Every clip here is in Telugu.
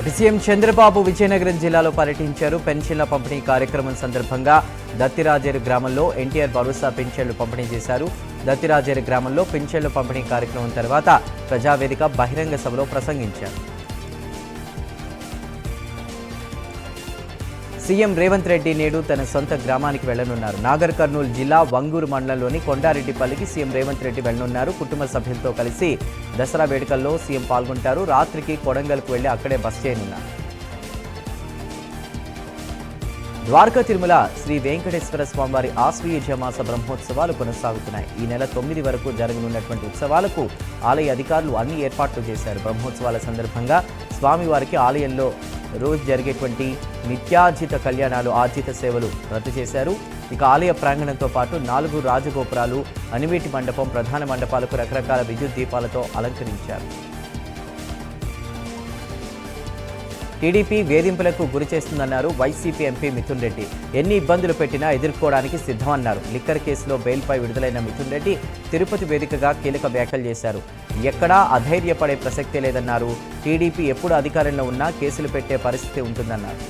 సీఎం చంద్రబాబు విజయనగరం జిల్లాలో పర్యటించారు. పెన్షన్ల పంపిణీ కార్యక్రమం సందర్భంగా దత్తిరాజేరు గ్రామంలో ఎన్టీఆర్ భరోసా పెన్షన్లు పంపిణీ చేశారు. దత్తిరాజేరు గ్రామంలో పెన్షన్ల పంపిణీ కార్యక్రమం తర్వాత ప్రజావేదిక బహిరంగ సభలో ప్రసంగించారు. సీఎం రేవంత్ రెడ్డి నేడు తన సొంత గ్రామానికి వెళ్లనున్నారు. నాగర్ కర్నూలు జిల్లా వంగూరు మండలంలోని కొండారెడ్డిపల్లికి సీఎం రేవంత్ రెడ్డి వెళ్లనున్నారు. కుటుంబ సభ్యులతో కలిసి దసరా వేడుకల్లో సీఎం పాల్గొంటారు. రాత్రికి కొడంగల్కు వెళ్లి అక్కడే బస చేయనున్నారు. ద్వారకా తిరుమల శ్రీ వెంకటేశ్వర స్వామివారి ఆశ్వయుజ మాస బ్రహ్మోత్సవాలు కొనసాగుతున్నాయి. ఈ నెల 9 వరకు జరగనున్నటువంటి ఉత్సవాలకు ఆలయ అధికారులు అన్ని ఏర్పాట్లు చేశారు. బ్రహ్మోత్సవాల సందర్భంగా స్వామివారికి ఆలయంలో రోజు జరిగేటువంటి నిత్యార్జిత కళ్యాణాలు, ఆర్జిత సేవలు రద్దు చేశారు. ఇక ఆలయ ప్రాంగణంతో పాటు 4 రాజగోపురాలు, అనివేటి మండపం, ప్రధాన మండపాలకు రకరకాల విద్యుత్ దీపాలతో అలంకరించారు. టీడీపీ వేధింపులకు గురి చేస్తుందన్నారు వైసీపీ ఎంపీ మిథున్ రెడ్డి. ఎన్ని ఇబ్బందులు పెట్టినా ఎదుర్కోవడానికి సిద్ధమన్నారు. లిక్కర్ కేసులో బెయిల్పై విడుదలైన మిథున్ రెడ్డి తిరుపతి వేదికగా కీలక వ్యాఖ్యలు చేశారు. ఎక్కడా అధైర్యపడే ప్రసక్తే లేదన్నారు. టీడీపీ ఎప్పుడు అధికారంలో ఉన్నా కేసులు పెట్టే పరిస్థితి ఉంటుందన్నారు.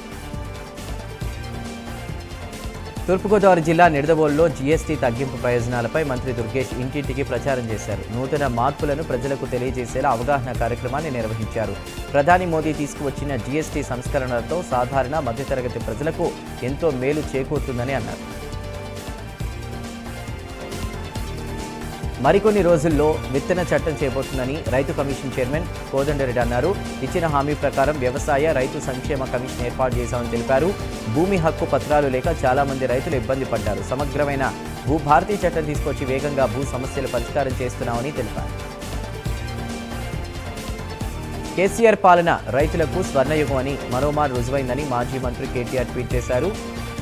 తూర్పుగోదావరి జిల్లా నిడదవోలులో జీఎస్టీ తగ్గింపు ప్రయోజనాలపై మంత్రి దుర్గేష్ ఇంటింటికి ప్రచారం చేశారు. నూతన మార్పులను ప్రజలకు తెలియజేసేలా అవగాహన కార్యక్రమాన్ని నిర్వహించారు. ప్రధాని మోదీ తీసుకువచ్చిన జీఎస్టీ సంస్కరణలతో సాధారణ మధ్యతరగతి ప్రజలకు ఎంతో మేలు చేకూరుతుందని అన్నారు. మరికొన్ని రోజుల్లో విత్తన చట్టం చేయబోతుందని రైతు కమిషన్ చైర్మన్ కోదండరెడ్డి అన్నారు. ఇచ్చిన హామీ ప్రకారం వ్యవసాయ రైతు సంక్షేమ కమిషన్ ఏర్పాటు చేశామని తెలిపారు. భూమి హక్కు పత్రాలు లేక చాలా మంది రైతులు ఇబ్బంది పడ్డారు. సమగ్రమైన భూభారతీ చట్టం తీసుకొచ్చి వేగంగా భూ సమస్యలు పరిష్కారం చేస్తున్నామని తెలిపారు. కేసీఆర్ పాలన రైతులకు స్వర్ణయుగం అని మరోమారు రుజువైందని మాజీ మంత్రి కేటీఆర్ ట్వీట్ చేశారు.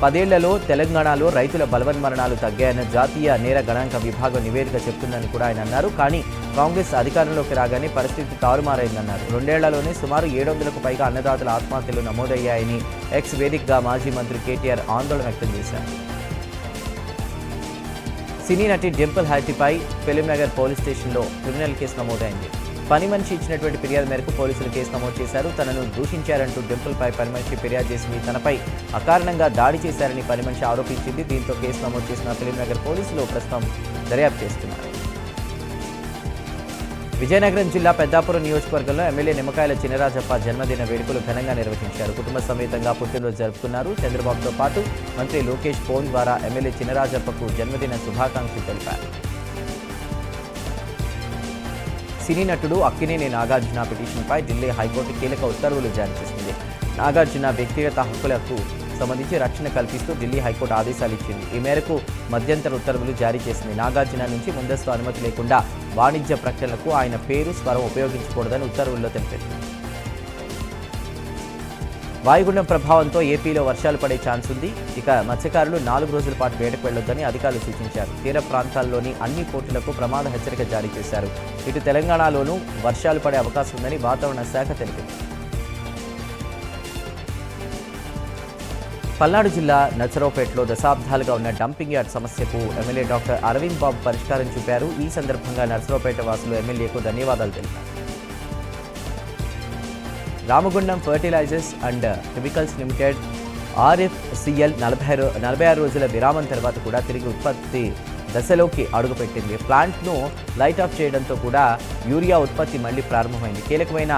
10 ఏళ్లలో తెలంగాణలో రైతుల బలవన్మరణాలు తగ్గాయన్న జాతీయ నేర గణాంక విభాగం నివేదిక చెప్తుందని కూడా ఆయన అన్నారు. కానీ కాంగ్రెస్ అధికారంలోకి రాగానే పరిస్థితి తారుమారైందన్నారు. 2 ఏళ్లలోనే సుమారు 700కు పైగా అన్నదాతల ఆత్మహత్యలు నమోదయ్యాయని ఎక్స్ వేదికగా మాజీ మంత్రి కేటీఆర్ ఆందోళన వ్యక్తం చేశారు. సినీ నటి డింపుల్ హైటీపై ఫిలింనగర్ పోలీస్ స్టేషన్లో క్రిమినల్ కేసు నమోదైంది. పని మనిషి ఇచ్చినటువంటి ఫిర్యాదు మేరకు పోలీసులు కేసు నమోదు చేశారు. తనను దూషించారంటూ డింపుల్పై పని మనిషి ఫిర్యాదు చేసింది. తనపై అకారణంగా దాడి చేశారని పని మనిషి ఆరోపించింది. దీంతో కేసు నమోదు చేసిన ఫిలింనగర్ పోలీసులు ప్రస్తుతం దర్యాప్తు చేస్తున్నారు. విజయనగరం జిల్లా పెద్దాపురం నియోజకవర్గంలో ఎమ్మెల్యే నిమ్మకాయల చినరాజప్ప జన్మదిన వేడుకలు ఘనంగా నిర్వహించారు. కుటుంబ సమేతంగా పుట్టినరోజు జరుపుకున్నారు. చంద్రబాబుతో పాటు మంత్రి లోకేష్ ఫోన్ ద్వారా ఎమ్మెల్యే చినరాజప్పకు జన్మదిన శుభాకాంక్షలు తెలిపారు. సినీ నటుడు అక్కినేని నాగార్జున పిటిషన్పై ఢిల్లీ హైకోర్టు కీలక ఉత్తర్వులు జారీ చేసింది. నాగార్జున వ్యక్తిగత హక్కులకు సంబంధించి రక్షణ కల్పిస్తూ ఢిల్లీ హైకోర్టు ఆదేశాలు ఇచ్చింది. ఈ మేరకు మధ్యంతర ఉత్తర్వులు జారీ చేసింది. నాగార్జున నుంచి ముందస్తు అనుమతి లేకుండా వాణిజ్య ప్రకటనలకు ఆయన పేరు, స్వరం ఉపయోగించకూడదని ఉత్తర్వుల్లో తెలిపింది. వాయుగుండం ప్రభావంతో ఏపీలో వర్షాలు పడే ఛాన్స్ ఉంది. ఇక మత్స్యకారులు 4 రోజుల పాటు వేటకు వెళ్లొద్దని అధికారులు సూచించారు. తీర ప్రాంతాల్లోని అన్ని పోర్టులకు ప్రమాద హెచ్చరిక జారీ చేశారు. ఇటు తెలంగాణలోనూ వర్షాలు పడే అవకాశం ఉందని వాతావరణ శాఖ తెలిపింది. పల్నాడు జిల్లా నర్సరావుపేటలో దశాబ్దాలుగా ఉన్న డంపింగ్ యార్డ్ సమస్యకు ఎమ్మెల్యే డాక్టర్ అరవింద్ బాబు పరిష్కారం చూపారు. ఈ సందర్భంగా నర్సరావుపేట వాసులు ఎమ్మెల్యేకు ధన్యవాదాలు తెలిపారు. Ramagundam fertilizers and chemicals limited RFCL 46 రోజుల విరామం తర్వాత కూడా తిరిగి ఉత్పత్తి దశలోకి అడుగుపెట్టింది. ప్లాంట్ను లైట్ ఆఫ్ చేయడంతో కూడా యూరియా ఉత్పత్తి మళ్లీ ప్రారంభమైంది. కీలకమైన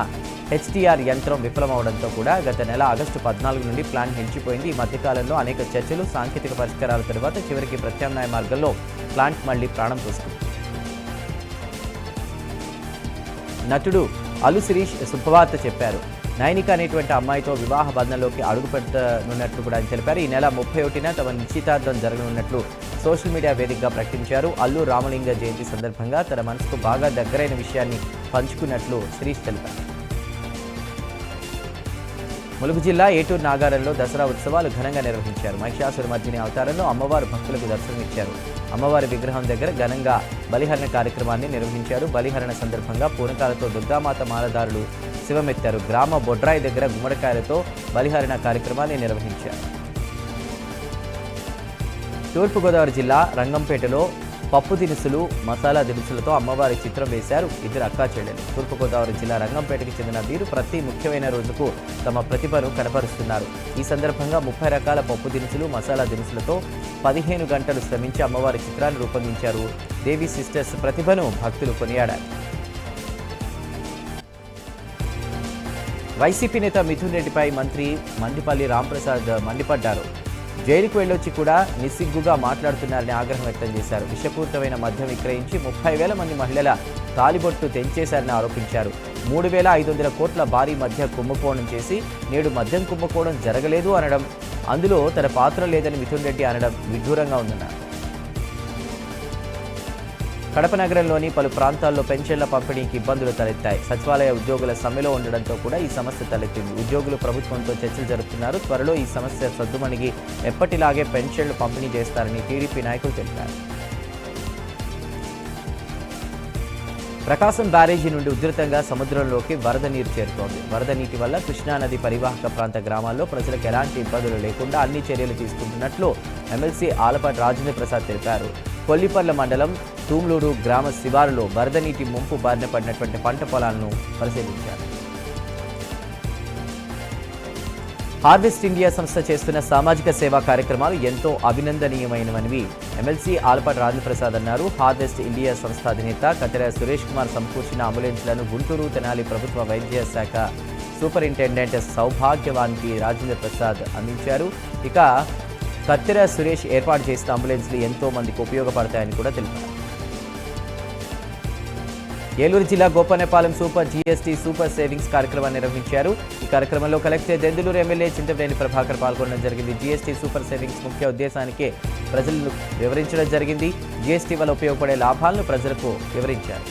HTR యంత్రం విఫలమవడంతో కూడా గత నెల ఆగస్టు 14 నుండి ప్లాంట్ నిలిచిపోయింది. ఈ మధ్యకాలంలో అనేక చర్చలు, సాంకేతిక పరిష్కారాల తర్వాత చివరికి ప్రత్యామ్నాయ మార్గంలో ప్లాంట్ మళ్లీ ప్రాణం పోస్తుంది. నటుడు అల్లు శిరీష్ శుభవార్త చెప్పారు. నైనిక అనేటువంటి అమ్మాయితో వివాహ బంధంలోకి అడుగు పెట్టనున్నట్లు కూడా ఆయన తెలిపారు. ఈ నెల 31న తమ నిశ్చితార్థం జరగనున్నట్లు సోషల్ మీడియా వేదికగా ప్రకటించారు. అల్లు రామలింగ జయంతి సందర్భంగా తన మనసుకు బాగా దగ్గరైన విషయాన్ని పంచుకున్నట్లు శిరీష్ తెలిపారు. ములుగు జిల్లా ఏటూరు నాగారంలో దసరా ఉత్సవాలు ఘనంగా నిర్వహించారు. మహిషాసురమర్దిని అవతారంలో అమ్మవారు భక్తులకు దర్శనమిచ్చారు. అమ్మవారి విగ్రహం దగ్గర ఘనంగా బలిహరణ కార్యక్రమాన్ని నిర్వహించారు. బలిహరణ సందర్భంగా పూనకాలతో దుర్గామాత మాలదారులు శివమెత్తారు. గ్రామ బొడ్రాయి దగ్గర గుమ్మడికాయలతో బలిహరణ కార్యక్రమాన్ని నిర్వహించారు. తూర్పుగోదావరి జిల్లా రంగంపేటలో పప్పు దినుసులు, మసాలా దినుసులతో అమ్మవారి చిత్రం వేశారు ఇద్దరు అక్కా చెల్లెలు. తూర్పుగోదావరి జిల్లా రంగంపేటకి చెందిన వీరు ప్రతి ముఖ్యమైన రోజుకు తమ ప్రతిభను కనపరుస్తున్నారు. ఈ సందర్భంగా 30 రకాల పప్పు దినుసులు, మసాలా దినుసులతో 15 గంటలు శ్రమించి అమ్మవారి చిత్రాన్ని రూపొందించారు. దేవి సిస్టర్స్ ప్రతిభను భక్తులు కొనియాడారు. వైసీపీ నేత మిథున్ రెడ్డిపై మంత్రి మండిపల్లి రాంప్రసాద్ మండిపడ్డారు. జైలుకు వెళ్ళొచ్చి కూడా నిస్సిగ్గుగా మాట్లాడుతున్నారని ఆగ్రహం వ్యక్తం చేశారు. విషపూరితమైన మద్యం విక్రయించి 30,000 మంది మహిళల తాలిబొట్టు తెంచేశారని ఆరోపించారు. 3,500 కోట్ల భారీ మద్య కుంభకోణం చేసి నేడు మద్యం కుంభకోణం జరగలేదు అనడం, అందులో తన పాత్ర లేదని మిథున్ రెడ్డి అనడం విడ్డూరంగా ఉందన్నారు. కడప నగరంలోని పలు ప్రాంతాల్లో పెన్షన్ల పంపిణీకి ఇబ్బందులు తలెత్తాయి. సచివాలయ ఉద్యోగుల సమ్మెలో ఉండడంతో కూడా ఈ సమస్య తలెత్తింది. ఉద్యోగులు ప్రభుత్వంతో చర్చలు జరుపుతున్నారు. త్వరలో ఈ సమస్య సద్దుమణిగి ఎప్పటిలాగే పెన్షన్లు పంపిణీ చేస్తారని టీడీపీ నాయకులు తెలిపారు. ప్రకాశం బ్యారేజీ నుండి ఉధృతంగా సముద్రంలోకి వరద నీరు చేరుతోంది. వరద నీటి వల్ల కృష్ణానది పరివాహక ప్రాంత గ్రామాల్లో ప్రజలకు ఎలాంటి ఇబ్బందులు లేకుండా అన్ని చర్యలు తీసుకుంటున్నట్లు ఎమ్మెల్సీ ఆలపాటి రాజేంద్ర ప్రసాద్ తెలిపారు. కొల్లిపర్ల మండలం తూమ్లూరు గ్రామ శివారులో వరద నీటి ముంపు బారిన పడినటువంటి పంట పొలాలను పరిశీలించారు. హార్వెస్ట్ ఇండియా సంస్థ చేస్తున్న సామాజిక సేవా కార్యక్రమాలు ఎంతో అభినందనీయమైనవని ఎమ్మెల్సీ ఆలపాటి రాజేంద్ర ప్రసాద్ అన్నారు. హార్వెస్ట్ ఇండియా సంస్థ అధినేత కత్తెర సురేష్ కుమార్ సమకూర్చిన అంబులెన్స్లను గుంటూరు తెనాలి ప్రభుత్వ వైద్య శాఖ సూపరింటెండెంట్ సౌభాగ్యవాన్కి రాజేంద్ర ప్రసాద్ అందించారు. ఇక కత్తెర సురేష్ ఏర్పాటు చేసిన అంబులెన్స్లు ఎంతో మందికి ఉపయోగపడతాయని కూడా తెలిపారు. ఏలూరు జిల్లా Gopannapalem super GST super savings కార్యక్రమాన్ని నిర్వహించారు. ఈ కార్యక్రమంలో కలెక్టర్ దెందులూరు ఎమ్మెల్యే చింతమనేని ప్రభాకర్ పాల్గొనడం జరిగింది. జీఎస్టీ సూపర్ సేవింగ్స్ ముఖ్య ఉద్దేశానికి ప్రజలను వివరించడం జరిగింది. జీఎస్టీ వల్ల ఉపయోగపడే లాభాలను ప్రజలకు వివరించారు.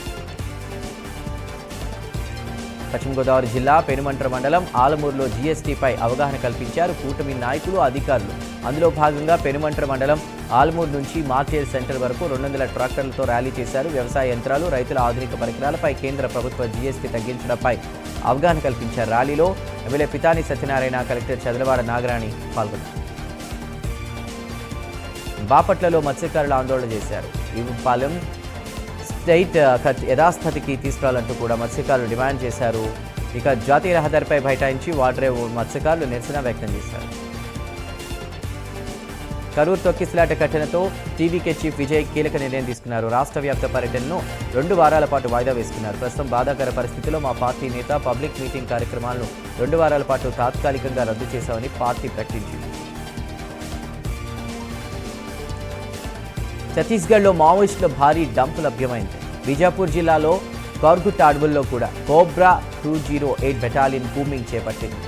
పశ్చిమ గోదావరి జిల్లా పెనుమంట్ర మండలం ఆలమూరులో జీఎస్టీపై అవగాహన కల్పించారు కూటమి నాయకులు, అధికారులు. అందులో భాగంగా పెనుమంట్ర మండలం ఆలమూరు నుంచి మార్కెట్ సెంటర్ వరకు 200 ట్రాక్టర్లతో ర్యాలీ చేశారు. వ్యవసాయ యంత్రాలు, రైతుల ఆధునిక పరికరాలపై కేంద్ర ప్రభుత్వ జీఎస్టీ తగ్గించడంపై అవగాహన కల్పించారు. ర్యాలీలో ఎమ్మెల్యే పితాని సత్యనారాయణ, కలెక్టర్ చదలవాడ నాగరాణి పాల్గొన్నారు. బాపట్లలో మత్స్యకారులు ఆందోళన చేశారు. ఇవ్వపాలెం స్టేట్ యథాస్థితికి తీసుకురావాలంటూ కూడా మత్స్యకారులు డిమాండ్ చేశారు. ఇక జాతీయ రహదారిపై బైఠాయించి వాటరే మత్స్యకారులు నిరసన వ్యక్తం చేశారు. కరూరు తొక్కిసలాట ఘటనతో టీవీకే చీఫ్ విజయ్ కీలక నిర్ణయం తీసుకున్నారు. రాష్ట్ర వ్యాప్త పర్యటనను 2 వారాల పాటు వాయిదా వేసుకున్నారు. ప్రస్తుతం బాధాకర పరిస్థితిలో మా పార్టీ నేత పబ్లిక్ మీటింగ్ కార్యక్రమాలను 2 వారాల పాటు తాత్కాలికంగా రద్దు చేశామని పార్టీ ప్రకటించింది. ఛత్తీస్గఢ్లో మావోయిస్టుల భారీ డంప్ లభ్యమైంది. బీజాపూర్ జిల్లాలో కార్గుట్ట అడవుల్లో కూడా కోబ్రా 208 బెటాలియన్ కూంబింగ్ చేపట్టింది.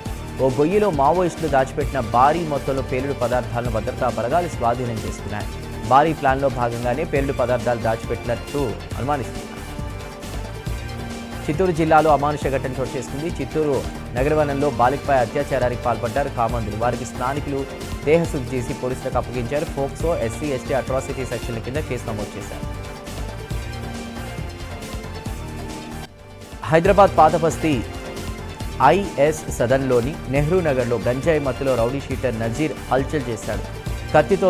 ఓ గొయ్యిలో మావోయిస్టులు దాచిపెట్టిన భారీ మొత్తంలో పేలుడు పదార్థాలను భద్రతా బలగాలు స్వాధీనం చేసుకున్నాయి. భారీ ప్లాన్లో భాగంగానే పేలుడు పదార్థాలు దాచిపెట్టినట్టు అనుమానిస్తున్నారు. చిత్తూరు జిల్లాలో అమానుష ఘటన చోటు చేసుకుంది. చిత్తూరు నగరవనంలో బాలికపై అత్యాచారానికి పాల్పడ్డారు కామందులు. వారికి స్థానికులు దేహశుద్ధి చేసి పోలీసులకు అప్పగించారు. ఫోక్సో, ఎస్సీ, ఎస్టీ అట్రాసిటీ సెక్షన్ల కింద కేసు నమోదు చేశారు. హైదరాబాద్ పాతబస్తీ ఐఎస్ సదన్లోని నెహ్రూ నగర్లో గంజాయి మత్తులో రౌడీ షీటర్ నజీర్ హల్చల్ చేశాడు. కత్తితో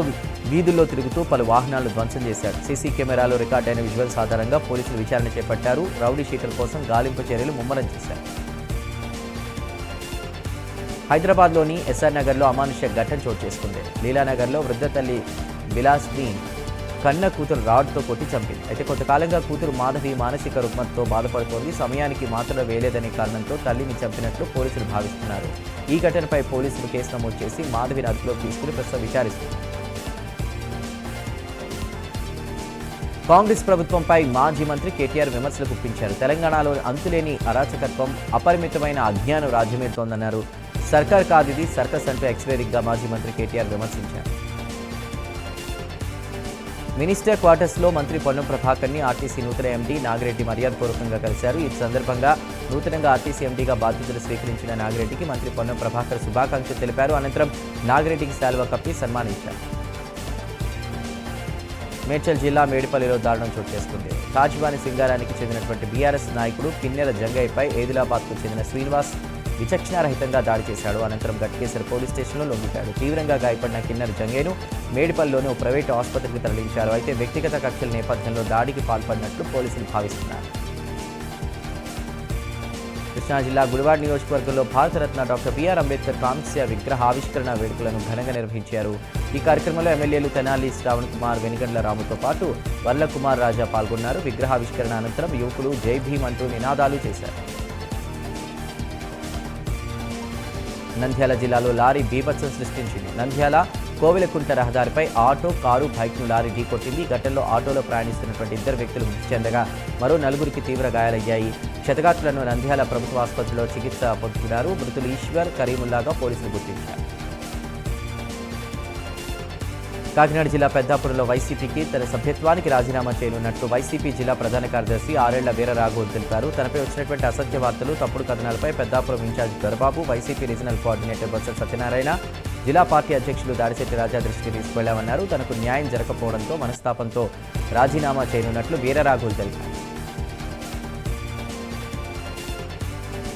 వీధుల్లో తిరుగుతూ పలు వాహనాలను ధ్వంసం చేశాడు. సీసీ కెమెరాలో రికార్డైన విజువల్స్ ఆధారంగా పోలీసులు విచారణ చేపట్టారు. రౌడీ షీటర్ కోసం గాలింపు చర్యలు ముమ్మరం చేశారు. హైదరాబాద్లోని ఎస్ఆర్ నగర్లో అమానుష్య ఘటన చోటు చేసుకుంది. లీలానగర్లో వృద్ధ తల్లి విలాస్ని కన్న కూతురు రాడ్తో కొట్టి చంపింది. అయితే కొంతకాలంగా కూతురు మాధవి మానసిక రుగ్మతతో బాధపడుతోంది. సమయానికి మాత్రలు వేయలేదనే కారణంతో తల్లిని చంపినట్లు పోలీసులు భావిస్తున్నారు. ఈ ఘటనపై పోలీసులు కేసు నమోదు చేసి మాధవిని అదుపులోకి తీసుకుని ప్రస్తుతం విచారిస్తున్నారు. కాంగ్రెస్ ప్రభుత్వంపై మాజీ మంత్రి కేటీఆర్ విమర్శలు గుప్పించారు. తెలంగాణలో అంతులేని అరాచకత్వం, అపరిమితమైన అజ్ఞానం రాజ్యమేలుతోందన్నారు. సర్కార్ కాదిది సర్కస్ అంటూ ఎక్స్వేదిక్గా మాజీ మంత్రి కేటీఆర్ విమర్శించారు. మినిస్టర్ క్వార్టర్స్లో మంత్రి పొన్నం ప్రభాకర్ని ఆర్టీసీ నూతన ఎండీ నాగిరెడ్డి మర్యాదపూర్వకంగా కలిశారు. ఈ సందర్భంగా నూతనంగా ఆర్టీసీ ఎండీగా బాధ్యతలు స్వీకరించిన నాగిరెడ్డికి మంత్రి పొన్నం ప్రభాకర్ శుభాకాంక్షలు తెలిపారు. అనంతరం నాగిరెడ్డికి శాలువా కప్పి సన్మానించారు. మేడ్చల్ జిల్లా మేడిపల్లిలో దారుణం చోటు చేసుకుంది. తాజ్వాని సింగారానికి చెందినటువంటి బీఆర్ఎస్ నాయకుడు కిన్నెల జంగయ్యపై ఏదిలాబాద్కు చెందిన శ్రీనివాస్ విచక్షణారహితంగా దాడి చేశాడు. అనంతరం గట్కేసర్ పోలీస్ స్టేషన్లో లొంగిపోయాడు. తీవ్రంగా గాయపడిన కిన్నర్ జంగేను మేడిపల్లిలోని ప్రైవేటు ఆసుపత్రికి తరలించారు. అయితే వ్యక్తిగత కక్షల నేపథ్యంలో దాడికి పాల్పడినట్లు పోలీసులు భావిస్తున్నారు. కృష్ణా జిల్లా గుడివాడ నియోజకవర్గంలో భారతరత్న డాక్టర్ బిఆర్ అంబేద్కర్ కాంస్య విగ్రహ ఆవిష్కరణ వేడుకలను ఘనంగా నిర్వహించారు. ఈ కార్యక్రమంలో ఎమ్మెల్యేలు తెనాలి శ్రావణ్ కుమార్, వెనిగండ్ల రాముతో పాటు వర్ల కుమార్ రాజా పాల్గొన్నారు. విగ్రహావిష్కరణ అనంతరం యువకులు జై భీమ్ అంటూ నినాదాలు చేశారు. నంద్యాల జిల్లాలో లారీ బీభత్సం సృష్టించింది. నంద్యాల కోవిలకుంట రహదారిపై ఆటో, కారు, బైక్ను లారీ ఢీకొట్టింది. ఘటనలో ఆటోలో ప్రయాణిస్తున్నటువంటి 2 వ్యక్తులు మృతి చెందగా మరో 4గురికి తీవ్ర గాయాలయ్యాయి. క్షతగాత్రులను నంద్యాల ప్రభుత్వ ఆసుపత్రిలో చికిత్స పొందుతున్నారు. మృతులు ఈశ్వర్, కరీముల్లాగా పోలీసులు గుర్తించారు. కాకినాడ జిల్లా పెద్దాపురంలో వైసీపీకి తన సభ్యత్వానికి రాజీనామా చేయనున్నట్లు వైసీపీ జిల్లా ప్రధాన కార్యదర్శి ఆరేళ్ల వీరరాఘవ్ తెలిపారు. తనపై వచ్చినటువంటి అసత్య వార్తలు, తప్పుడు కథనాలపై Peddapuram incharge Dorababu, YCP regional coordinator Botsa Satyanarayana, జిల్లా పార్టీ అధ్యక్షులు దాడిశెట్టి రాజా దృష్టికి తీసుకెళ్లామన్నారు. తనకు న్యాయం జరగకపోవడంతో మనస్తాపంతో రాజీనామా చేయనున్నట్లు వీరరాఘవ్ తెలిపారు.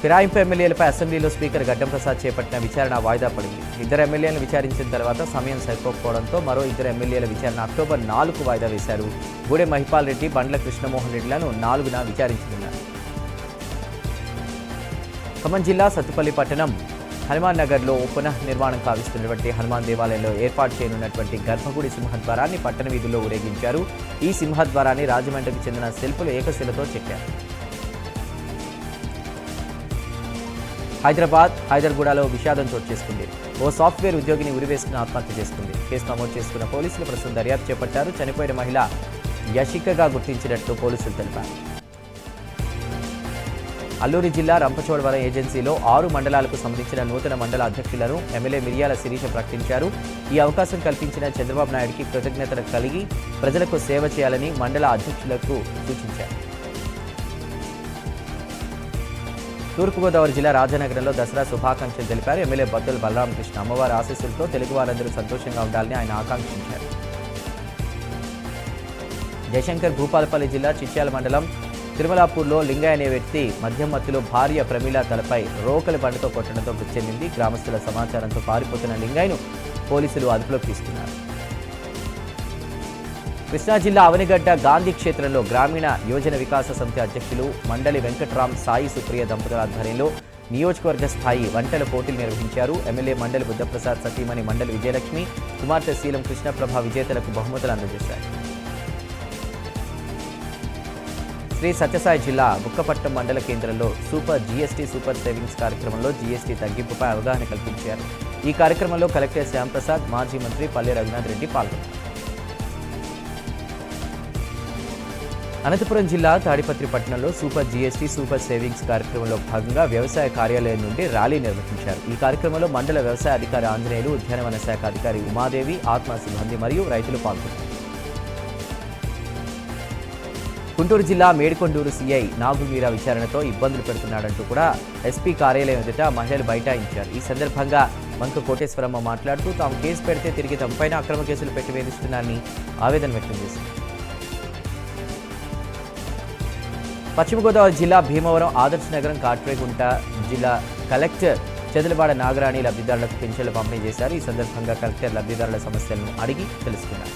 ఫిరాయింపు ఎమ్మెల్యేలపై అసెంబ్లీలో స్పీకర్ గడ్డం ప్రసాద్ చేపట్టిన విచారణ వాయిదా పడింది. 2 ఎమ్మెల్యేలను విచారించిన తర్వాత సమయం సరిపోకపోవడంతో మరో 2 ఎమ్మెల్యేల విచారణ అక్టోబర్ 4కు వాయిదా వేశారు. గూడెం మహిపాల్ రెడ్డి, బండ్ల కృష్ణమోహన్ రెడ్డిలను 4న విచారించనున్నారు. ఖమ్మం జిల్లా సత్తుపల్లి పట్టణం హనుమాన్ నగర్లో పునః నిర్మాణం కావిస్తున్నటువంటి హనుమాన్ దేవాలయంలో ఏర్పాటు చేయనున్నటువంటి గర్భగుడి సింహద్వారాన్ని పట్టణ వీధుల్లో ఊరేగించారు. ఈ సింహద్వారాన్ని రాజమండ్రికి చెందిన శిల్పులు ఏకశిలతో చెక్కారు. హైదర్గూడలో విషాదం చోటు చేసుకుంది. ఓ సాఫ్ట్వేర్ ఉద్యోగిని ఉరివేసుకుని ఆత్మహత్య చేసుకుంది. కేసు నమోదు చేసుకున్న పోలీసులు ప్రస్తుతం దర్యాప్తు చేపట్టారు. చనిపోయిన మహిళ యశికగా గుర్తించినట్లు పోలీసులు తెలిపారు. అల్లూరి జిల్లా రంపచోడవరం ఏజెన్సీలో 6 మండలాలకు సంబంధించిన నూతన మండల అధ్యక్షులను ఎమ్మెల్యే మిరియాల శిరీష ప్రకటించారు. ఈ అవకాశం కల్పించిన చంద్రబాబు నాయుడికి కృతజ్ఞతలు కలిగి ప్రజలకు సేవ చేయాలని మండల అధ్యక్షులకు సూచించారు. తూర్పుగోదావరి జిల్లా రాజానగరంలో దసరా శుభాకాంక్షలు తెలిపారు. ఎమ్మెల్యే బత్తుల బలరామకృష్ణ అమ్మవారి ఆశీస్సులతో తెలుగు వారందరూ సంతోషంగా ఉండాలని ఆయన ఆకాంక్షించారు. జయశంకర్ భూపాలపల్లి జిల్లా చిట్యాల మండలం తిరుమలాపూర్లో లింగయ్య అనే వ్యక్తి మద్యం మత్తులో భార్య ప్రమీల తలపై రోకలి బండతో కొట్టడంతో మృతి చెందింది. గ్రామస్తుల సమాచారంతో పారిపోతున్న లింగయ్యను పోలీసులు అదుపులోకి తీసుకున్నారు. కృష్ణా జిల్లా అవనిగడ్డ గాంధీ క్షేత్రంలో గ్రామీణ యోజన వికాస సమితి అధ్యక్షులు మండలి వెంకట్రామ్, సాయి సుప్రియ దంపతుల ఆధ్వర్యంలో నియోజకవర్గ స్థాయి వంటల పోటీలు నిర్వహించారు. ఎమ్మెల్యే మండలి బుద్ధప్రసాద్ సతీమణి మండలి విజయలక్ష్మి, కుమార్తె శీలం కృష్ణప్రభ విజేతలకు బహుమతులు అందజేశారు. శ్రీ సత్యసాయి జిల్లా బుక్కపట్నం మండల కేంద్రంలో సూపర్ జీఎస్టీ సూపర్ సేవింగ్స్ కార్యక్రమంలో జీఎస్టీ తగ్గింపుపై అవగాహన కల్పించారు. ఈ కార్యక్రమంలో కలెక్టర్ శ్యాంప్రసాద్, మాజీ మంత్రి పల్లె రఘునాథ్ రెడ్డి పాల్గొన్నారు. అనంతపురం జిల్లా తాడిపత్రి పట్టణంలో సూపర్ జీఎస్టీ సూపర్ సేవింగ్స్ కార్యక్రమంలో భాగంగా వ్యవసాయ కార్యాలయం నుండి ర్యాలీ నిర్వహించారు. ఈ కార్యక్రమంలో మండల వ్యవసాయ అధికారి ఆంజనేయులు, ఉద్యానవన శాఖ అధికారి ఉమాదేవి, ఆత్మ సిబ్బంది మరియు రైతులు పాల్గొన్నారు. గుంటూరు జిల్లా మేడికొండూరు సీఐ నాగుమీరా విచారణతో ఇబ్బందులు పెడుతున్నాడంటూ కూడా ఎస్పీ కార్యాలయం ఎదుట మహిళలు బైఠాయించారు. ఈ సందర్భంగా మంక కోటేశ్వరమ్మ మాట్లాడుతూ తాము కేసు పెడితే తిరిగి తమపైన అక్రమ కేసులు పెట్టి వేధిస్తున్నారని ఆవేదన వ్యక్తం చేశారు. పశ్చిమ గోదావరి జిల్లా భీమవరం ఆదర్శ నగరం కాట్రేగుంట జిల్లా కలెక్టర్ చదలవాడ నాగరాణి లబ్ధిదారులకు పింఛన్లు పంపిణీ చేశారు. ఈ సందర్భంగా కలెక్టర్ లబ్ధిదారుల సమస్యలను అడిగి తెలుసుకున్నారు.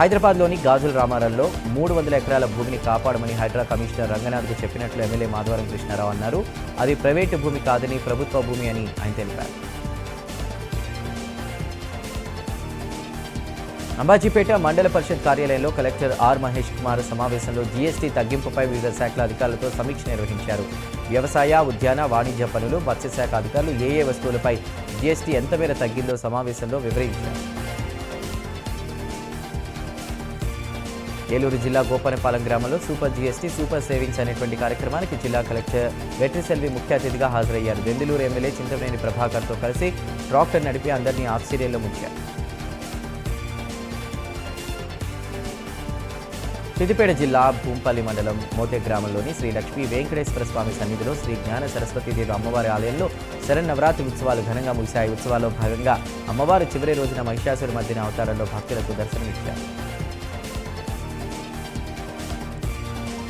హైదరాబాద్లోని గాజుల రామారంలో 300 ఎకరాల భూమిని కాపాడమని హైడ్రా కమిషనర్ రంగనాథ్కు చెప్పినట్లు ఎమ్మెల్యే మాధవరం కృష్ణారావు అన్నారు. అది ప్రైవేటు భూమి కాదని ప్రభుత్వ భూమి అని ఆయన తెలిపారు. అంబాజీపేట మండల పరిషత్ కార్యాలయంలో కలెక్టర్ ఆర్ మహేష్ కుమార్ సమావేశంలో జీఎస్టీ తగ్గింపుపై వివిధ శాఖల అధికారులతో సమీక్ష నిర్వహించారు. వ్యవసాయ, ఉద్యాన, వాణిజ్య పనులు, మత్స్యశాఖ అధికారులు ఏ వస్తువులపై జీఎస్టీ ఎంత మేర తగ్గిందో సమావేశంలో వివరించారు. ఏలూరు జిల్లా గోపనపాలెం గ్రామంలో సూపర్ జీఎస్టీ సూపర్ సేవింగ్స్ అనేటువంటి కార్యక్రమానికి జిల్లా కలెక్టర్ వెట్రిసెల్వి ముఖ్య అతిథిగా హాజరయ్యారు. బెందులూరు ఎమ్మెల్యే చింతమనేని ప్రభాకర్తో కలిసి ట్రాక్టర్ నడిపి అందరినీ ఆశ్చర్యంలో ముంచారు. సిద్దిపేట జిల్లా భూంపల్లి మండలం మోతే గ్రామంలోని శ్రీ లక్ష్మీ వెంకటేశ్వర స్వామి సన్నిధిలో శ్రీ జ్ఞాన సరస్వతీదేవి అమ్మవారి ఆలయంలో శరన్నవరాత్రి ఉత్సవాలు ఘనంగా ముగిశాయి. ఉత్సవాల్లో భాగంగా అమ్మవారు చివరి రోజున మహిషాసుర మధ్యన అవతారంలో భక్తులకు దర్శనమిచ్చారు.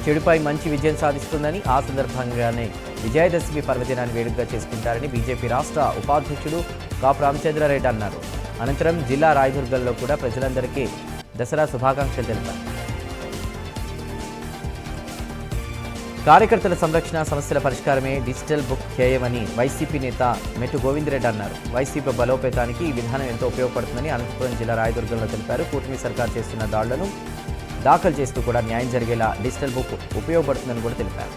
చెడుపై మంచి విజయం సాధిస్తుందని, ఆ సందర్భంగానే విజయదశమి పర్వదినాన్ని వేడుకగా చేసుకుంటారని బీజేపీ రాష్ట్ర ఉపాధ్యక్షుడు కాపు రామచంద్రారెడ్డి అన్నారు. అనంతరం జిల్లా రాయదుర్గంలో కూడా ప్రజలందరికీ దసరా శుభాకాంక్షలు తెలిపారు. కార్యకర్తల సంరక్షణ, సమస్యల పరిష్కారమే డిజిటల్ బుక్ ధ్యేయమని వైసీపీ నేత మెట్టు గోవిందరెడ్డి అన్నారు. వైసీపీ బలోపేతానికి ఈ విధానం ఎంతో ఉపయోగపడుతుందని అనంతపురం జిల్లా రాయదుర్గంలో తెలిపారు. కూటమి సర్కార్ చేస్తున్న దాడులను దాఖలు చేస్తూ కూడా న్యాయం జరిగేలా డిజిటల్ బుక్ ఉపయోగపడుతుందని కూడా తెలిపారు.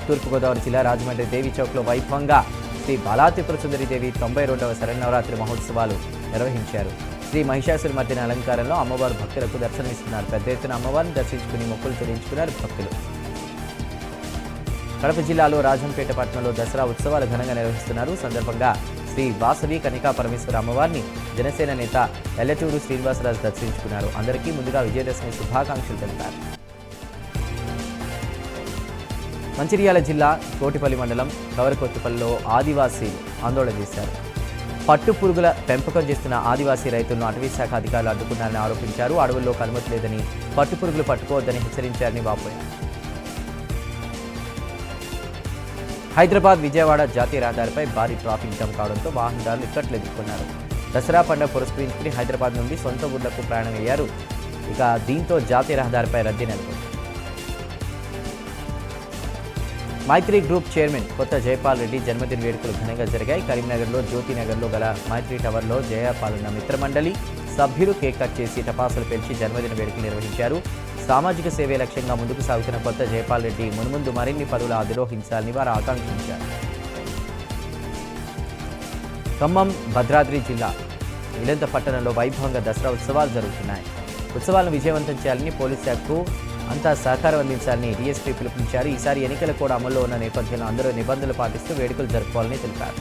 తూర్పుగోదావరి జిల్లా రాజమండ్రి దేవి చౌక్లో వైభవంగా శ్రీ బాలాత్రిపుర సుందరీదేవి 92వ శరన్నవరాత్రి మహోత్సవాలు నిర్వహించారు. శ్రీ మహిషాసురమర్దిని అలంకారంలో అమ్మవారు భక్తులకు దర్శనమిస్తున్నారు. పెద్ద ఎత్తున అమ్మవారిని దర్శించుకుని మొక్కులు చెల్లించుకున్నారు భక్తులు. కడప జిల్లాలో రాజంపేట పట్టణంలో దసరా ఉత్సవాలు ఘనంగా నిర్వహిస్తున్నారు. సందర్భంగా శ్రీ వాసవి కనికా పరమేశ్వర అమ్మవారిని జనసేన నేత ఎల్లటూరు శ్రీనివాసరాజు దర్శించుకున్నారు. అందరికీ ముందుగా విజయదశమి శుభాకాంక్షలు తెలిపారు. మంచిర్యాల జిల్లా కోటిపల్లి మండలం కవరకొత్తుపల్లిలో ఆదివాసీలు ఆందోళన చేశారు. పట్టు పురుగుల పెంపకం చేస్తున్న ఆదివాసీ రైతులను అటవీశాఖ అధికారులు అడ్డుకున్నారని ఆరోపించారు. అడవుల్లోకి అనుమతి లేదని, పట్టు పురుగులు పట్టుకోవద్దని హెచ్చరించారని వాపోయారు. హైదరాబాద్ విజయవాడ జాతీయ రహదారిపై భారీ ట్రాఫిక్ జామ్ కావడంతో వాహనదారులు ఇక్కట్లు ఎదుర్కొన్నారు. దసరా పండుగ పురస్కరించుకుని హైదరాబాద్ నుండి సొంత ఊర్లకు ప్రయాణమయ్యారు. ఇక దీంతో జాతీయ రహదారిపై రద్దీ నెలకొంది. మైత్రి గ్రూప్ చైర్మన్ కొత్త జయపాల్ రెడ్డి జన్మదిన వేడుకలు ఘనంగా జరిగాయి. కరీంనగర్లో జ్యోతినగర్లో గల మైత్రి టవర్లో జయపాలన్న మిత్రమండలి సభ్యులు కేక్ కట్ చేసి టపాసులు పేల్చి జన్మదిన వేడుకలు నిర్వహించారు. సామాజిక సేవే లక్ష్యంగా ముందుకు సాగుతున్న కొత్త జయపాల్ రెడ్డి మున్ముందు మరిన్ని పదవులు అధిరోహించాలని వారు ఆకాంక్షించారు. ఖమ్మం భద్రాద్రి జిల్లా ఇలంత పట్టణంలో వైభవంగా దసరా ఉత్సవాలు జరుగుతున్నాయి. ఉత్సవాలను విజయవంతం చేయాలని పోలీస్ శాఖకు అంతా సహకారం అందించాలని డీఎస్పీ పిలుపునిచ్చారు. ఈసారి ఎన్నికలు కూడా అమల్లో ఉన్న నేపథ్యంలో అందరూ నిబంధనలు పాటిస్తూ వేడుకలు జరుపుకోవాలని తెలిపారు.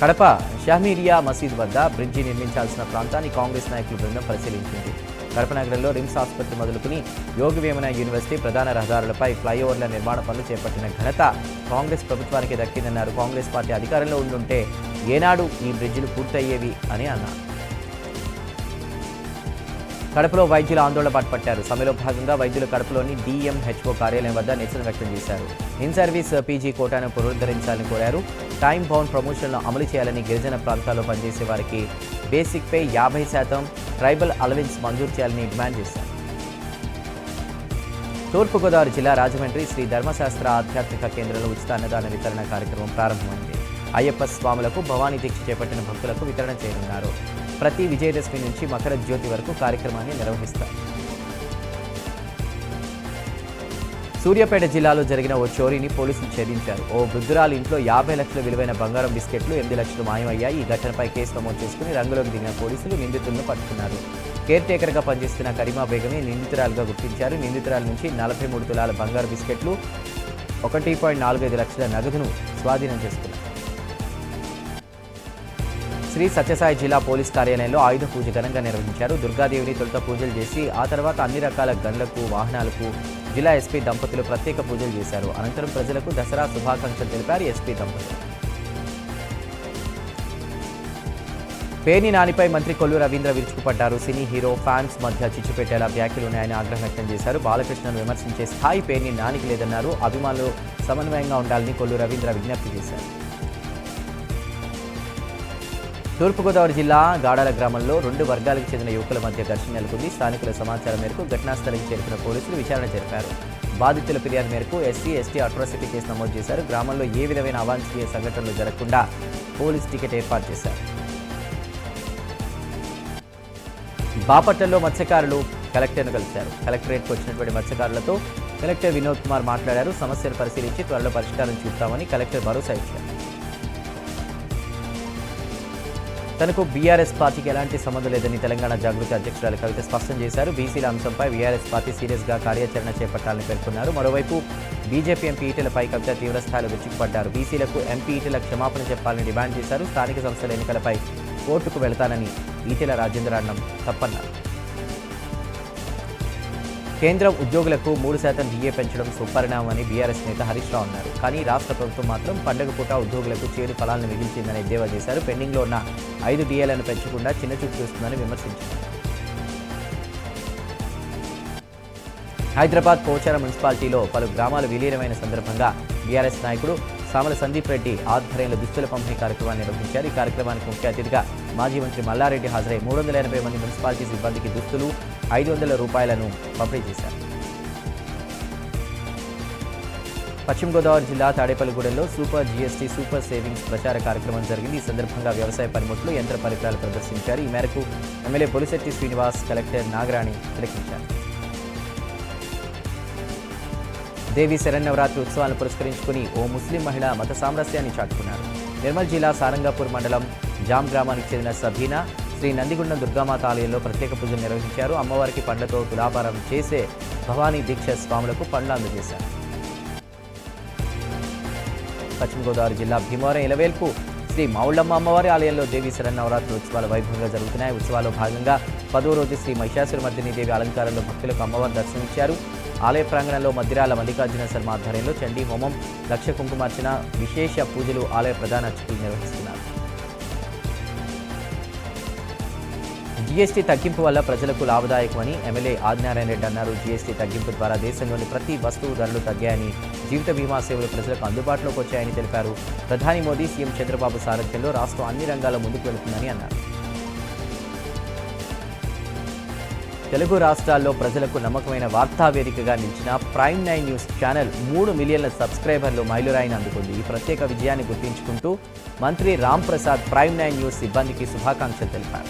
కడప షాహ్మీరియా మసీద్ వద్ద బ్రిడ్జి నిర్మించాల్సిన ప్రాంతాన్ని కాంగ్రెస్ నాయకుల బృందం పరిశీలించింది. కడప నగరంలో రిమ్స్ ఆసుపత్రి మొదలుకుని యోగవేమన యూనివర్సిటీ ప్రధాన రహదారులపై ఫ్లైఓవర్ల నిర్మాణ పనులు చేపట్టిన ఘనత కాంగ్రెస్ ప్రభుత్వానికి దక్కిందన్నారు. కాంగ్రెస్ పార్టీ అధికారంలో ఉండుంటే ఏనాడు ఈ బ్రిడ్జిలు పూర్తయ్యేవి అని అన్నారు. కడపలో వైద్యుల ఆందోళన పట్టారు. సమ్మెలో భాగంగా వైద్యులు కడపలోని డిఎంహెచ్ఓ కార్యాలయం వద్ద నిరసన వ్యక్తం చేశారు. ఇన్ సర్వీస్ పీజీ కోటాను పునరుద్ధరించాలని కోరారు. టైం బౌండ్ ప్రమోషన్లను అమలు చేయాలని, గిరిజన ప్రాంతాల్లో పనిచేసే వారికి బేసిక్ పే 50%, ట్రైబల్ అలవెన్స్ మంజూరు చేయాలని డిమాండ్ చేశారు. తూర్పుగోదావరి జిల్లా రాజమండ్రి శ్రీ ధర్మశాస్త్ర ఆధ్యాత్మిక కేంద్రంలో ఉచిత అన్నదాన వితరణ కార్యక్రమం ప్రారంభమైంది. అయ్యప్ప స్వాములకు భవానీ దీక్ష చేపట్టిన భక్తులకు వితరణ చేయనున్నారు. ప్రతి విజయదశమి నుంచి మకర జ్యోతి వరకు కార్యక్రమాన్ని నిర్వహిస్తారు. సూర్యాపేట జిల్లాలో జరిగిన ఓ చోరీని పోలీసులు ఛేదించారు. ఓ వృద్ధురాలు ఇంట్లో 50 లక్షల విలువైన బంగారం బిస్కెట్లు, 8 లక్షలు మాయమయ్యాయి. ఈ ఘటనపై కేసు నమోదు చేసుకుని రంగంలోకి దిగిన పోలీసులు నిందితులను పట్టుకున్నారు. కేర్ టేకర్గా పనిచేస్తున్న కరీమా బేగమే నిందితురాలుగా గుర్తించారు. నిందితురాల నుంచి 43 తులాల బంగారు బిస్కెట్లు, 1.45 లక్షల నగదును స్వాధీనం చేసుకున్నారు. శ్రీ సత్యసాయి జిల్లా పోలీస్ కార్యాలయంలో ఆయుధ పూజ ఘనంగా నిర్వహించారు. దుర్గాదేవిని తొలుత పూజలు చేసి ఆ తర్వాత అన్ని రకాల గన్లకు, వాహనాలకు జిల్లా ఎస్పీ దంపతులు ప్రత్యేక పూజలు చేశారు. అనంతరం ప్రజలకు దసరా శుభాకాంక్షలు తెలిపారు ఎస్పీ దంపతులు. పేర్ని నానిపై మంత్రి కొల్లు రవీంద్ర విరుచుకుపడ్డారు. సినీ హీరో ఫ్యాన్స్ మధ్య చిచ్చు పెట్టేలా వ్యాఖ్యలున్నాయని ఆగ్రహం వ్యక్తం చేశారు. బాలకృష్ణను విమర్శించే స్థాయి పేర్ని నానికి లేదన్నారు. అభిమానులు సమన్వయంగా ఉండాలని కొల్లు రవీంద్ర విజ్ఞప్తి చేశారు. తూర్పుగోదావరి జిల్లా గాడాల గ్రామంలో 2 వర్గాలకు చెందిన యువకుల మధ్య ఘర్షణ నెలకొంది. స్థానికుల సమాచారం మేరకు ఘటనాస్థలికి చేరుకున్న పోలీసులు విచారణ జరిపారు. బాధితుల ఫిర్యాదు మేరకు ఎస్సీ/ఎస్టీ అట్రాసిటీ కేసు నమోదు చేశారు. గ్రామంలో ఏ విధమైన అవాంఛనీయ సంఘటనలు జరగకుండా పోలీస్ టికెట్ ఏర్పాటు చేశారు. బాపట్లలో మత్స్యకారులు కలెక్టర్ను కలిశారు. కలెక్టరేట్కు వచ్చినటువంటి మత్స్యకారులతో కలెక్టర్ వినోద్ కుమార్ మాట్లాడారు. సమస్యలు పరిశీలించి త్వరలో పరిష్కారం చూపుతామని కలెక్టర్ భరోసా ఇచ్చారు. తనకు బీఆర్ఎస్ పార్టీకి ఎలాంటి సంబంధం లేదని తెలంగాణ జాగృతి అధ్యక్షురాలు కవిత స్పష్టం చేశారు. బీసీల అంశంపై బీఆర్ఎస్ పార్టీ సీరియస్గా కార్యాచరణ చేపట్టాలని పేర్కొన్నారు. మరోవైపు బీజేపీ ఎంపీ ఈటెలపై కవిత తీవ్రస్థాయిలో విరుచుకుపడ్డారు. బీసీలకు ఎంపీ ఈటెల క్షమాపణ చెప్పాలని డిమాండ్ చేశారు. స్థానిక సంస్థల ఎన్నికలపై కోర్టుకు వెళతానని ఈటెల రాజేంద్ర అన్నం తప్పన్నారు. కేంద్రం ఉద్యోగులకు 3% డిఏ పెంచడం సుపరిణామని బీఆర్ఎస్ నేత హరీష్ రావు అన్నారు. కానీ రాష్ట్ర ప్రభుత్వం మాత్రం పండుగ పూట ఉద్యోగులకు చేదు ఫలాలను మిగిల్చిందని ఎద్దేవా చేశారు. పెండింగ్లో ఉన్న 5 డిఏలను పెంచకుండా చిన్నచూపు చూస్తుందని విమర్శించారు. హైదరాబాద్ పోచారం మున్సిపాలిటీలో పలు గ్రామాలు విలీనమైన సందర్భంగా బీఆర్ఎస్ నాయకుడు సామల సందీప్ రెడ్డి ఆధ్వర్యంలో దుస్తుల పంపిణీ కార్యక్రమాన్ని నిర్వహించారు. ఈ కార్యక్రమానికి ముఖ్య అతిథిగా మాజీ మంత్రి మల్లారెడ్డి హాజరై 380 మంది మున్సిపాలిటీ సిబ్బందికి దుస్తులు 500 రూపాయలను పంపిణీ చేశారు. పశ్చిమ గోదావరి జిల్లా తాడేపల్లిగూడెంలో సూపర్ జీఎస్టీ సూపర్ సేవింగ్స్ ప్రచార కార్యక్రమం జరిగింది. ఈ సందర్భంగా వ్యవసాయ పనిముట్లు, యంత్ర పరికరాలు ప్రదర్శించారు. ఈ మేరకు ఎమ్మెల్యే బొలిశెట్టి శ్రీనివాస్, కలెక్టర్ నాగరాణి తిలకించారు. దేవి శరన్నవరాత్రి ఉత్సవాలను పురస్కరించుకుని ఓ ముస్లిం మహిళ మత సామరస్యాన్ని చాటుకున్నారు. నిర్మల్ జిల్లా సారంగాపూర్ మండలం జామ్ గ్రామానికి చెందిన సబీనా శ్రీ నందిగుండం దుర్గామాత ఆలయంలో ప్రత్యేక పూజలు నిర్వహించారు. అమ్మవారికి పండ్లతో తులాభారం చేసే భవానీ దీక్ష స్వాములకు పండ్లు అందజేశారు. పశ్చిమ గోదావరి జిల్లా భీమవరం ఇలవేల్పు శ్రీ మౌళ్ళమ్మ అమ్మవారి ఆలయంలో దేవి శరన్నవరాత్రి ఉత్సవాలు వైభవంగా జరుగుతున్నాయి. ఉత్సవాల్లో భాగంగా 10వ రోజు శ్రీ మహిషాసురమర్దిని దేవి అలంకారంలో భక్తులకు అమ్మవారు దర్శనమిచ్చారు. ఆలయ ప్రాంగణంలో మద్దిరాల మల్లికార్జున శర్మ ఆధ్వర్యంలో చండీ హోమం, లక్ష కుంకుమార్చన, విశేష పూజలు ఆలయ ప్రధాన అర్చకులు నిర్వహిస్తున్నారు. జీఎస్టీ తగ్గింపు వల్ల ప్రజలకు లాభదాయకమని ఎమ్మెల్యే ఆదినారాయణ రెడ్డి అన్నారు. జీఎస్టీ తగ్గింపు ద్వారా దేశంలోని ప్రతి వస్తువు ధరలు తగ్గాయని, జీవిత బీమా సేవలు ప్రజలకు అందుబాటులోకి వచ్చాయని తెలిపారు. ప్రధాని మోదీ, సీఎం చంద్రబాబు సారథ్యంలో రాష్ట్రం అన్ని రంగాల్లో ముందుకు వెళుతుందని అన్నారు. తెలుగు రాష్ట్రాల్లో ప్రజలకు నమ్మకమైన వార్తా వేదికగా నిలిచిన ప్రైమ్ 9 న్యూస్ ఛానల్ 3 మిలియన్ల సబ్స్క్రైబర్లు మైలురాయిని అందుకుంది. ఈ ప్రత్యేక విజయాన్ని గుర్తించుకుంటూ మంత్రి రామ్ ప్రసాద్ ప్రైమ్ 9 న్యూస్ సిబ్బందికి శుభాకాంక్షలు తెలిపారు.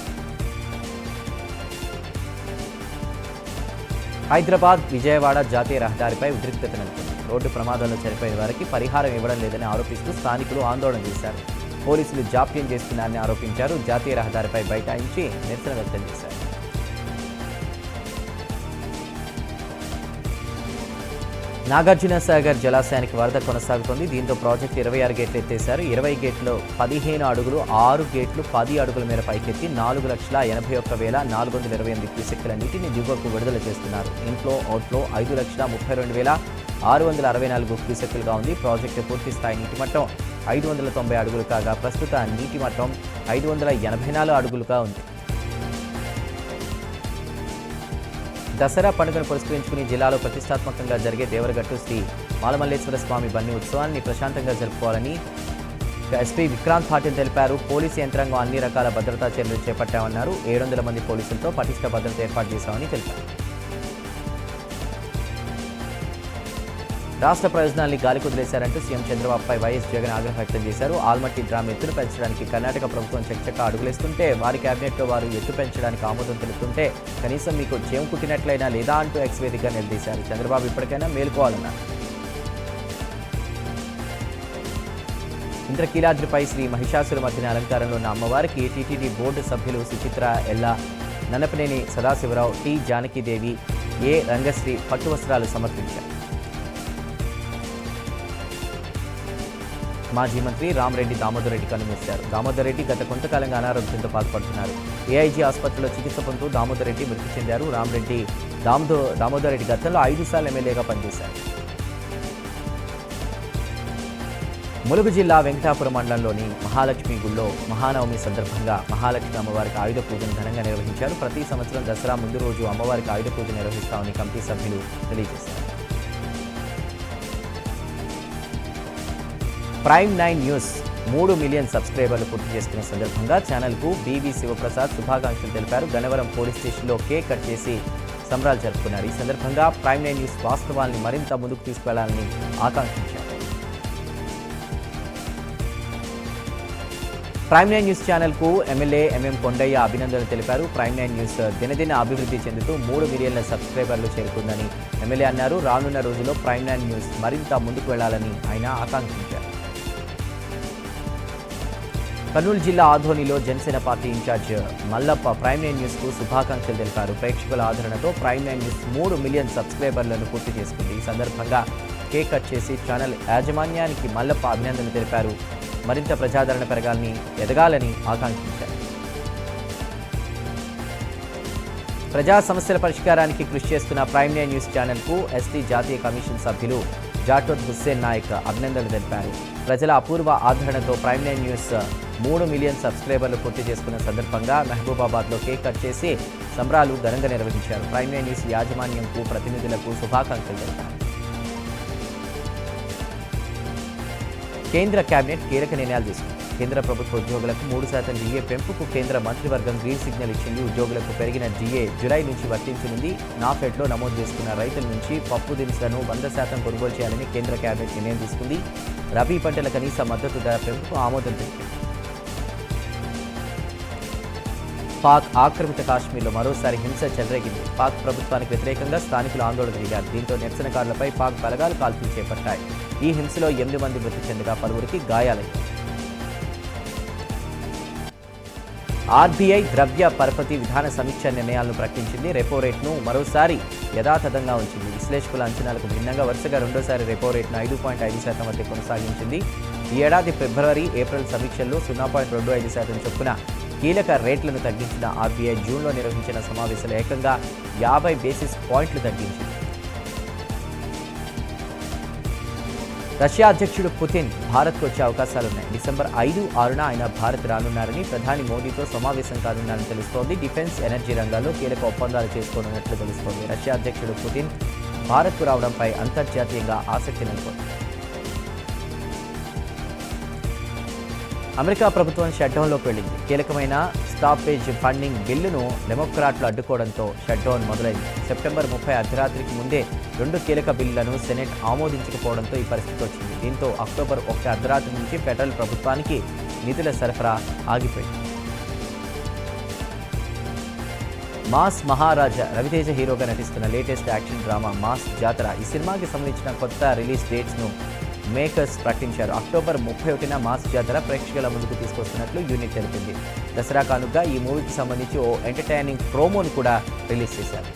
హైదరాబాద్ విజయవాడ జాతీయ రహదారిపై ఉద్రిక్తత నెలకొంది. రోడ్డు ప్రమాదంలో చనిపోయిన వారికి పరిహారం ఇవ్వడం లేదని ఆరోపిస్తూ స్థానికులు ఆందోళన చేశారు. పోలీసులు జాప్యం చేస్తున్నారని ఆరోపించారు. జాతీయ రహదారిపై బైఠాయించి నిరసన వ్యక్తం చేశారు. నాగార్జున సాగర్ జలాశయానికి వరద కొనసాగుతోంది. దీంతో ప్రాజెక్టు 26 గేట్లు ఎత్తేశారు. 20 గేట్లు 15 అడుగులు, 6 గేట్లు 10 అడుగుల మేర పైకెత్తి 4,81,428 క్యూసెక్కుల నీటిని దిగువకు విడుదల చేస్తున్నారు. ఇన్ఫ్లో, అవుట్ఫ్లో 5,32,664 క్యూసెక్కులుగా ఉంది. ప్రాజెక్టు పూర్తి స్థాయి నీటి మట్టం 590 అడుగులు కాగా ప్రస్తుత నీటి మట్టం 584 అడుగులుగా ఉంది. దసరా పండుగను పురస్కరించుకుని జిల్లాలో ప్రతిష్టాత్మకంగా జరిగే దేవరగట్టు శ్రీ మాలమల్లేశ్వర స్వామి బన్ని ఉత్సవాన్ని ప్రశాంతంగా జరుపుకోవాలని ఎస్పీ విక్రాంత్ పాటిల్ తెలిపారు. పోలీసు యంత్రాంగం అన్ని రకాల భద్రతా చర్యలు చేపట్టామన్నారు. 700 మంది పోలీసులతో పటిష్ట భద్రత ఏర్పాటు చేశామని తెలిపారు. రాష్ట్ర ప్రయోజనాల్ని గాలికొదిలేశారంటూ సీఎం చంద్రబాబుపై వైఎస్ జగన్ ఆగ్రహం వ్యక్తం చేశారు. ఆల్మట్టి డ్రామ్ ఎత్తును పెంచడానికి కర్ణాటక ప్రభుత్వం చకచకా అడుగులేస్తుంటే, వారి కేబినెట్లో వారు ఎత్తు పెంచడానికి ఆమోదం తెలుపుతుంటే కనీసం మీకు చేము కుట్టినట్లయినా లేదా అంటూ ఎక్స్ వేదికగా నిలదీశారు. చంద్రబాబు ఇప్పటికైనా మేలుకోవాలన్నారు. ఇంద్రకీలాద్రిపై శ్రీ మహిషాసురమర్దిని అలంకారంలో ఉన్న అమ్మవారికి టీటీడీ బోర్డు సభ్యులు సుచిత్ర, ఎల్లా, నన్నపనేని సదాశివరావు, టి జానకీదేవి, ఏ రంగశ్రీ పట్టు వస్త్రాలు సమర్పించారు. మాజీ మంత్రి రామరెడ్డి దామోదర్ రెడ్డి కన్నుమూశారు. దామోదర్ రెడ్డి గత కొంతకాలంగా అనారోగ్యంతో బాధపడుతున్నారు. ఏఐజీ ఆసుపత్రిలో చికిత్స పొందుతూ దామోదర్ రెడ్డి మృతి చెందారు. దామోదర్ రెడ్డి గతంలో 5 సార్లు ఎమ్మెల్యేగా పనిచేశారు. ములుగు జిల్లా వెంకటాపురం మండలంలోని మహాలక్ష్మి గుళ్ళో మహానవమి సందర్భంగా మహాలక్ష్మి అమ్మవారికి ఆయుధ పూజను ఘనంగా నిర్వహించారు. ప్రతి సంవత్సరం దసరా ముందు రోజు అమ్మవారికి ఆయుధ పూజ నిర్వహిస్తామని కమిటీ సభ్యులు తెలియజేశారు. ప్రైమ్ 9 న్యూస్ 3 మిలియన్ సబ్స్క్రైబర్లు పూర్తి చేసుకున్న సందర్భంగా ఛానల్కు బీవీ శివప్రసాద్ శుభాకాంక్షలు తెలిపారు. గన్నవరం పోలీస్ స్టేషన్లో కేక్ కట్ చేసి సంబరాలు జరుపుకున్నారు. ఈ సందర్భంగా ప్రైమ్ 9 న్యూస్ వాస్తవాల్ని మరింత ముందుకు తీసుకువెళ్లాలని ఆకాంక్షించారు. ప్రైమ్ 9 న్యూస్ ఛానల్కు ఎమ్మెల్యే ఎంఎం కొండయ్య అభినందనలు తెలిపారు. ప్రైమ్ 9 న్యూస్ దినదిన అభివృద్ధి చెందుతూ 3 మిలియన్ల సబ్స్క్రైబర్లు చేరుకుందని ఎమ్మెల్యే అన్నారు. రానున్న రోజుల్లో ప్రైమ్ 9 న్యూస్ మరింత ముందుకు వెళ్లాలని ఆయన ఆకాంక్షించారు. కర్నూలు జిల్లా ఆదోనిలో Janasena party incharge Mallappa prime 9 న్యూస్కు శుభాకాంక్షలు తెలిపారు. ప్రేక్షకుల ఆదరణతో ప్రైమ్ 9 న్యూస్ 3 మిలియన్ సబ్స్క్రైబర్లను పూర్తి చేసుకుంది. ఈ సందర్భంగా కేక్ కట్ చేసి ఛానల్ యాజమాన్యానికి మల్లప్ప అభినందనలు తెలిపారు. మరింత ప్రజాదరణ పెరగాలని, ఎదగాలని ఆకాంక్షించారు. ప్రజా సమస్యల పరిష్కారానికి కృషి చేస్తున్న ప్రైమ్ 9 న్యూస్ ఛానల్కు ఎస్టీ జాతీయ కమిషన్ సభ్యులు జాటోద్ హుస్సేన్ నాయక్ అభినందనలు తెలిపారు. ప్రజల అపూర్వ ఆదరణతో ప్రైమ్ 9 న్యూస్ 3 మిలియన్ సబ్స్క్రైబర్లు పూర్తి చేసుకున్న సందర్భంగా మహబూబాబాద్లో కేక్ కట్ చేసి సంబరాలు ఘనంగా నిర్వహించారు. ప్రైమ్ న్యూస్ యాజమాన్యంకు ప్రతినిధులకు శుభాకాంక్షలు తెలిపారు. కేంద్ర కేబినెట్ కీలక నిర్ణయాలు తీసుకుంది. కేంద్ర ప్రభుత్వ ఉద్యోగులకు 3% డిఏ పెంపుకు కేంద్ర మంత్రివర్గం గ్రీన్ సిగ్నల్ ఇచ్చింది. ఉద్యోగులకు పెరిగిన డిఏ జులై నుంచి వర్తించనుంది. నాఫెడ్లో నమోదు చేసుకున్న రైతుల నుంచి పప్పు దినుసులను 100% కొనుగోలు చేయాలని కేంద్ర కేబినెట్ నిర్ణయం తీసుకుంది. రబీ పంటల కనీస మద్దతు ధర పెంపుకు ఆమోదం తెలిపింది. పాక్ ఆక్రమిత కాశ్మీర్లో మరోసారి హింస చెలరేగింది. పాక్ ప్రభుత్వానికి వ్యతిరేకంగా స్థానికులు ఆందోళన దిగారు. దీంతో నిరసనకారులపై పాక్ బలగాలు కాల్పులు చేపట్టాయి. ఈ హింసలో 8 మంది మృతి చెందగా పలువురికి గాయాలయ్యాయి. ఆర్బీఐ ద్రవ్య పరపతి విధాన సమీక్ష నిర్ణయాలను ప్రకటించింది. రెపో రేట్ను మరోసారి యథాతథంగా ఉంచింది. విశ్లేషకుల అంచనాలకు భిన్నంగా వరుసగా రెండోసారి రెపో రేట్ను 5.5% వద్ద కొనసాగించింది. ఈ ఏడాది ఫిబ్రవరి, ఏప్రిల్ సమీక్షల్లో 0.25% చొప్పున కీలక రేట్లను తగ్గించిన ఆర్బీఐ జూన్లో నిర్వహించిన సమావేశంలో ఏకంగా 50 బేసిస్ పాయింట్లు తగ్గించింది. రష్యా అధ్యక్షుడు పుతిన్ భారత్కు వచ్చే అవకాశాలున్నాయి. డిసెంబర్ 5, 6న ఆయన భారత్ రానున్నారని, ప్రధాని మోదీతో సమావేశం కానున్నారని తెలుస్తోంది. డిఫెన్స్, ఎనర్జీ రంగాల్లో కీలక ఒప్పందాలు చేసుకోనున్నట్లు తెలుస్తోంది. రష్యా అధ్యక్షుడు పుతిన్ భారత్కు రావడంపై అంతర్జాతీయంగా ఆసక్తి నెలకొంది. అమెరికా ప్రభుత్వం షట్డౌన్లోకి వెళ్ళింది. కీలకమైన స్టాపేజ్ ఫండింగ్ బిల్లును డెమోక్రాట్లు అడ్డుకోవడంతో షట్డౌన్ మొదలైంది. సెప్టెంబర్ 30 అర్ధరాత్రికి ముందే 2 కీలక బిల్లులను సెనెట్ ఆమోదించకపోవడంతో ఈ పరిస్థితి వచ్చింది. దీంతో అక్టోబర్ 1 అర్ధరాత్రి నుంచి ఫెడరల్ ప్రభుత్వానికి నిధుల సరఫరా ఆగిపోయింది. మాస్ మహారాజా రవితేజ హీరోగా నటిస్తున్న లేటెస్ట్ యాక్షన్ డ్రామా మాస్ జాతర. ఈ సినిమాకి సంబంధించిన కొత్త రిలీజ్ డేట్స్ను మేకర్స్ ప్రకటించారు. అక్టోబర్ 31న మాస్ జాతర ప్రేక్షకుల ముందుకు తీసుకొస్తున్నట్లు యూనిట్ తెలిపింది. దసరా కానుకగా ఈ మూవీకి సంబంధించి ఓ ఎంటర్టైనింగ్ ప్రోమోను కూడా రిలీజ్ చేశారు.